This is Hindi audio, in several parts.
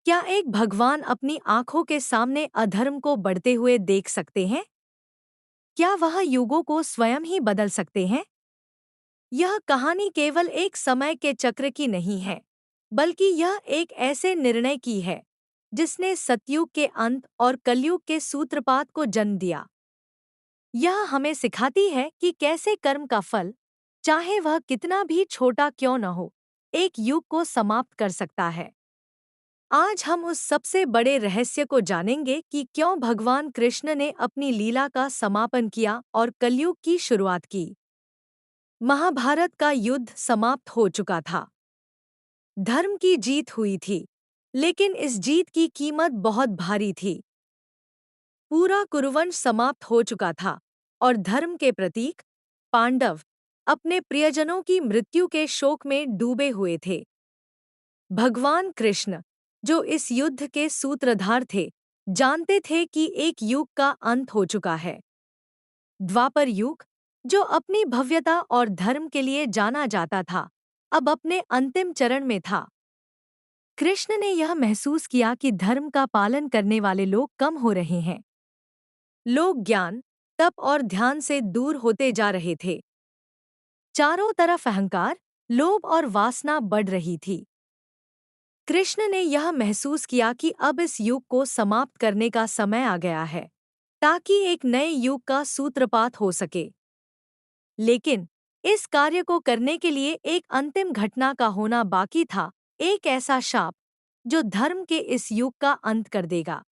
क्या एक भगवान अपनी आंखों के सामने अधर्म को बढ़ते हुए देख सकते हैं? क्या वह युगों को स्वयं ही बदल सकते हैं? यह कहानी केवल एक समय के चक्र की नहीं है, बल्कि यह एक ऐसे निर्णय की है जिसने सतयुग के अंत और कलयुग के सूत्रपात को जन्म दिया। यह हमें सिखाती है कि कैसे कर्म का फल, चाहे वह कितना भी छोटा क्यों न हो, एक युग को समाप्त कर सकता है। आज हम उस सबसे बड़े रहस्य को जानेंगे कि क्यों भगवान कृष्ण ने अपनी लीला का समापन किया और कलयुग की शुरुआत की। महाभारत का युद्ध समाप्त हो चुका था। धर्म की जीत हुई थी, लेकिन इस जीत की कीमत बहुत भारी थी। पूरा कुरुवंश समाप्त हो चुका था और धर्म के प्रतीक पांडव अपने प्रियजनों की मृत्यु के शोक में डूबे हुए थे। भगवान कृष्ण, जो इस युद्ध के सूत्रधार थे, जानते थे कि एक युग का अंत हो चुका है। द्वापर युग, जो अपनी भव्यता और धर्म के लिए जाना जाता था, अब अपने अंतिम चरण में था। कृष्ण ने यह महसूस किया कि धर्म का पालन करने वाले लोग कम हो रहे हैं। लोग ज्ञान, तप और ध्यान से दूर होते जा रहे थे। चारों तरफ अहंकार, लोभ और वासना बढ़ रही थी। कृष्ण ने यह महसूस किया कि अब इस युग को समाप्त करने का समय आ गया है, ताकि एक नए युग का सूत्रपात हो सके। लेकिन इस कार्य को करने के लिए एक अंतिम घटना का होना बाकी था, एक ऐसा शाप जो धर्म के इस युग का अंत कर देगा।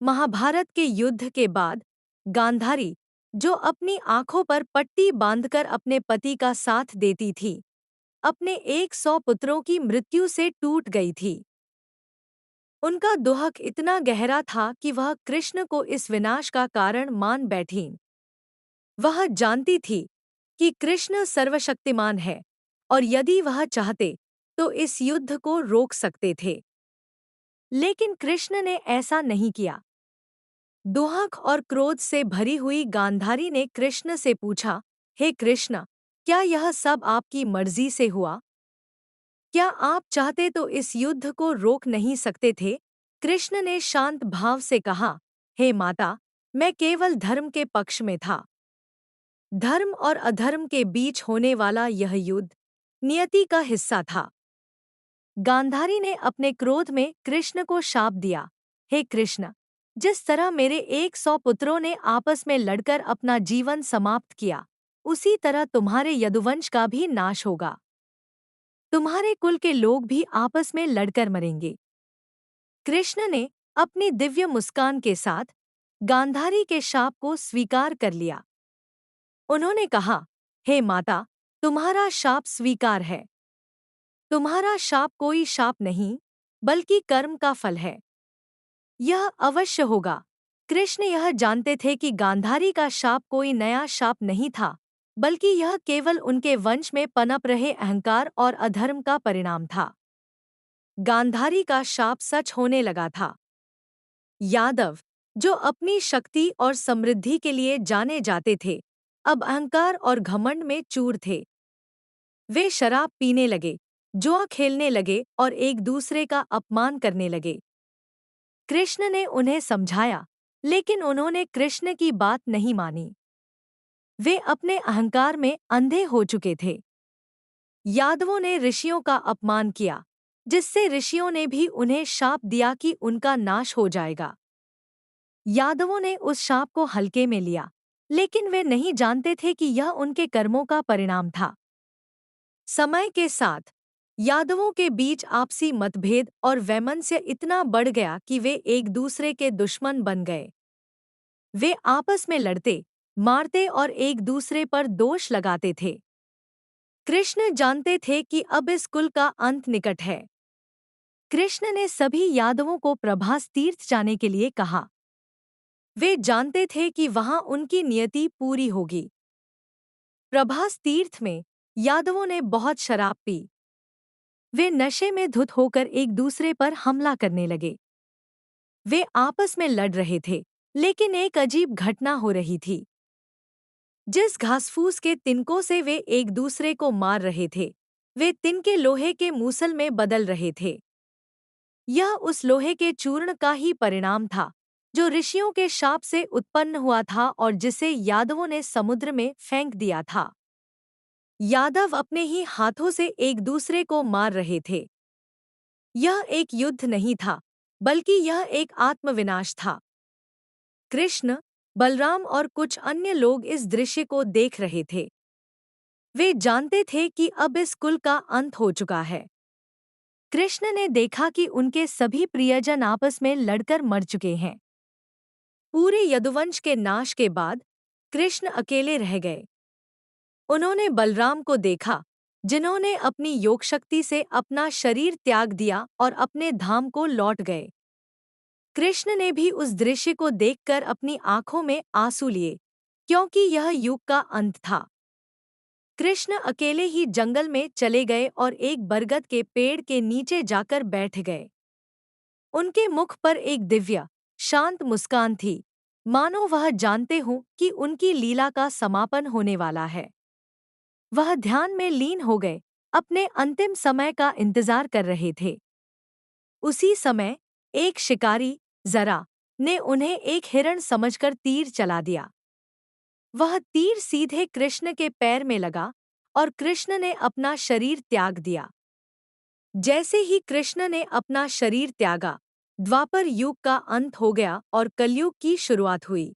महाभारत के युद्ध के बाद गांधारी, जो अपनी आंखों पर पट्टी बांधकर अपने पति का साथ देती थी, अपने 100 पुत्रों की मृत्यु से टूट गई थी। उनका दुहक इतना गहरा था कि वह कृष्ण को इस विनाश का कारण मान बैठीं। वह जानती थी कि कृष्ण सर्वशक्तिमान है और यदि वह चाहते तो इस युद्ध को रोक सकते थे। लेकिन कृष्ण ने ऐसा नहीं किया। दुहक और क्रोध से भरी हुई गांधारी ने कृष्ण से पूछा, हे कृष्ण, क्या यह सब आपकी मर्जी से हुआ? क्या आप चाहते तो इस युद्ध को रोक नहीं सकते थे? कृष्ण ने शांत भाव से कहा, हे माता, मैं केवल धर्म के पक्ष में था। धर्म और अधर्म के बीच होने वाला यह युद्ध नियति का हिस्सा था। गांधारी ने अपने क्रोध में कृष्ण को शाप दिया, हे कृष्ण, जिस तरह मेरे 100 पुत्रों ने आपस में लड़कर अपना जीवन समाप्त किया, उसी तरह तुम्हारे यदुवंश का भी नाश होगा। तुम्हारे कुल के लोग भी आपस में लड़कर मरेंगे। कृष्ण ने अपनी दिव्य मुस्कान के साथ गांधारी के शाप को स्वीकार कर लिया। उन्होंने कहा, हे माता, तुम्हारा शाप स्वीकार है। तुम्हारा शाप कोई शाप नहीं, बल्कि कर्म का फल है। यह अवश्य होगा। कृष्ण यह जानते थे कि गांधारी का शाप कोई नया शाप नहीं था, बल्कि यह केवल उनके वंश में पनप रहे अहंकार और अधर्म का परिणाम था। गांधारी का शाप सच होने लगा था। यादव, जो अपनी शक्ति और समृद्धि के लिए जाने जाते थे, अब अहंकार और घमंड में चूर थे। वे शराब पीने लगे, जुआ खेलने लगे और एक दूसरे का अपमान करने लगे। कृष्ण ने उन्हें समझाया, लेकिन उन्होंने कृष्ण की बात नहीं मानी। वे अपने अहंकार में अंधे हो चुके थे। यादवों ने ऋषियों का अपमान किया, जिससे ऋषियों ने भी उन्हें शाप दिया कि उनका नाश हो जाएगा। यादवों ने उस शाप को हल्के में लिया, लेकिन वे नहीं जानते थे कि यह उनके कर्मों का परिणाम था। समय के साथ यादवों के बीच आपसी मतभेद और वैमनस्य इतना बढ़ गया कि वे एक दूसरे के दुश्मन बन गए। वे आपस में लड़ते, मारते और एक दूसरे पर दोष लगाते थे। कृष्ण जानते थे कि अब इस कुल का अंत निकट है। कृष्ण ने सभी यादवों को प्रभास तीर्थ जाने के लिए कहा। वे जानते थे कि वहां उनकी नियति पूरी होगी। प्रभास तीर्थ में यादवों ने बहुत शराब पी। वे नशे में धुत होकर एक दूसरे पर हमला करने लगे। वे आपस में लड़ रहे थे, लेकिन एक अजीब घटना हो रही थी। जिस घासफूस के तिनकों से वे एक दूसरे को मार रहे थे, वे तिनके लोहे के मूसल में बदल रहे थे। यह उस लोहे के चूर्ण का ही परिणाम था जो ऋषियों के शाप से उत्पन्न हुआ था और जिसे यादवों ने समुद्र में फेंक दिया था। यादव अपने ही हाथों से एक दूसरे को मार रहे थे। यह एक युद्ध नहीं था, बल्कि यह एक आत्मविनाश था। कृष्ण, बलराम और कुछ अन्य लोग इस दृश्य को देख रहे थे। वे जानते थे कि अब इस कुल का अंत हो चुका है। कृष्ण ने देखा कि उनके सभी प्रियजन आपस में लड़कर मर चुके हैं। पूरे यदुवंश के नाश के बाद कृष्ण अकेले रह गए। उन्होंने बलराम को देखा, जिन्होंने अपनी योग शक्ति से अपना शरीर त्याग दिया और अपने धाम को लौट गए। कृष्ण ने भी उस दृश्य को देखकर अपनी आंखों में आंसू लिए, क्योंकि यह युग का अंत था। कृष्ण अकेले ही जंगल में चले गए और एक बरगद के पेड़ के नीचे जाकर बैठ गए। उनके मुख पर एक दिव्य, शांत मुस्कान थी, मानो वह जानते हों कि उनकी लीला का समापन होने वाला है। वह ध्यान में लीन हो गए, अपने अंतिम समय का इंतजार कर रहे थे। उसी समय एक शिकारी, जरा, ने उन्हें एक हिरण समझकर तीर चला दिया। वह तीर सीधे कृष्ण के पैर में लगा और कृष्ण ने अपना शरीर त्याग दिया। जैसे ही कृष्ण ने अपना शरीर त्यागा, द्वापर युग का अंत हो गया और कलयुग की शुरुआत हुई।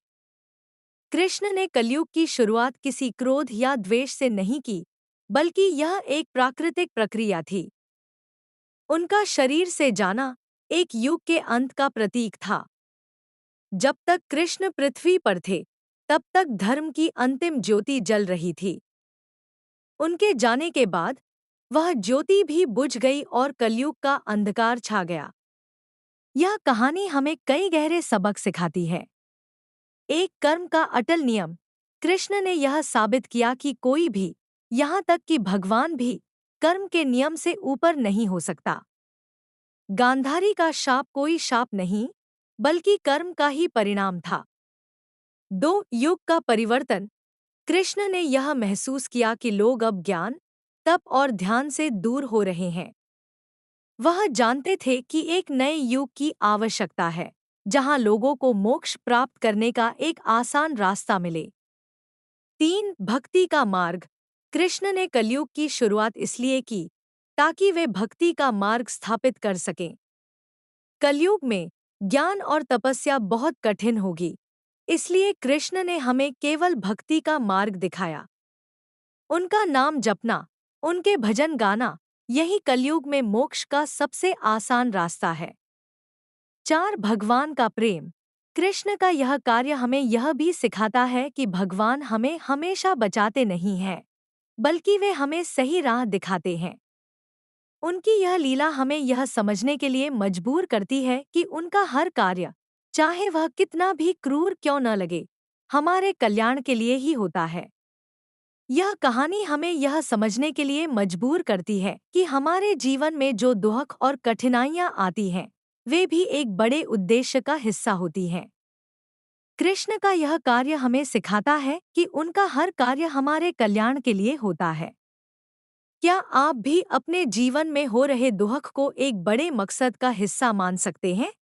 कृष्ण ने कलयुग की शुरुआत किसी क्रोध या द्वेष से नहीं की, बल्कि यह एक प्राकृतिक प्रक्रिया थी। उनका शरीर से जाना एक युग के अंत का प्रतीक था। जब तक कृष्ण पृथ्वी पर थे, तब तक धर्म की अंतिम ज्योति जल रही थी। उनके जाने के बाद वह ज्योति भी बुझ गई और कलयुग का अंधकार छा गया। यह कहानी हमें कई गहरे सबक सिखाती है। एक कर्म का अटल नियम। कृष्ण ने यह साबित किया कि कोई भी, यहाँ तक कि भगवान भी, कर्म के नियम से ऊपर नहीं हो सकता। गांधारी का शाप कोई शाप नहीं, बल्कि कर्म का ही परिणाम था। दो युग का परिवर्तन। कृष्ण ने यह महसूस किया कि लोग अब ज्ञान, तप और ध्यान से दूर हो रहे हैं। वह जानते थे कि एक नए युग की आवश्यकता है, जहां लोगों को मोक्ष प्राप्त करने का एक आसान रास्ता मिले। 3. भक्ति का मार्ग। कृष्ण ने कलयुग की शुरुआत इसलिए की ताकि वे भक्ति का मार्ग स्थापित कर सकें। कलयुग में ज्ञान और तपस्या बहुत कठिन होगी, इसलिए कृष्ण ने हमें केवल भक्ति का मार्ग दिखाया। उनका नाम जपना, उनके भजन गाना, यही कलयुग में मोक्ष का सबसे आसान रास्ता है। 4. भगवान का प्रेम। कृष्ण का यह कार्य हमें यह भी सिखाता है कि भगवान हमें हमेशा बचाते नहीं हैं, बल्कि वे हमें सही राह दिखाते हैं। उनकी यह लीला हमें यह समझने के लिए मजबूर करती है कि उनका हर कार्य, चाहे वह कितना भी क्रूर क्यों न लगे, हमारे कल्याण के लिए ही होता है। यह कहानी हमें यह समझने के लिए मजबूर करती है कि हमारे जीवन में जो दुख और कठिनाइयाँ आती हैं, वे भी एक बड़े उद्देश्य का हिस्सा होती हैं। कृष्ण का यह कार्य हमें सिखाता है कि उनका हर कार्य हमारे कल्याण के लिए होता है। क्या आप भी अपने जीवन में हो रहे दुख को एक बड़े मकसद का हिस्सा मान सकते हैं?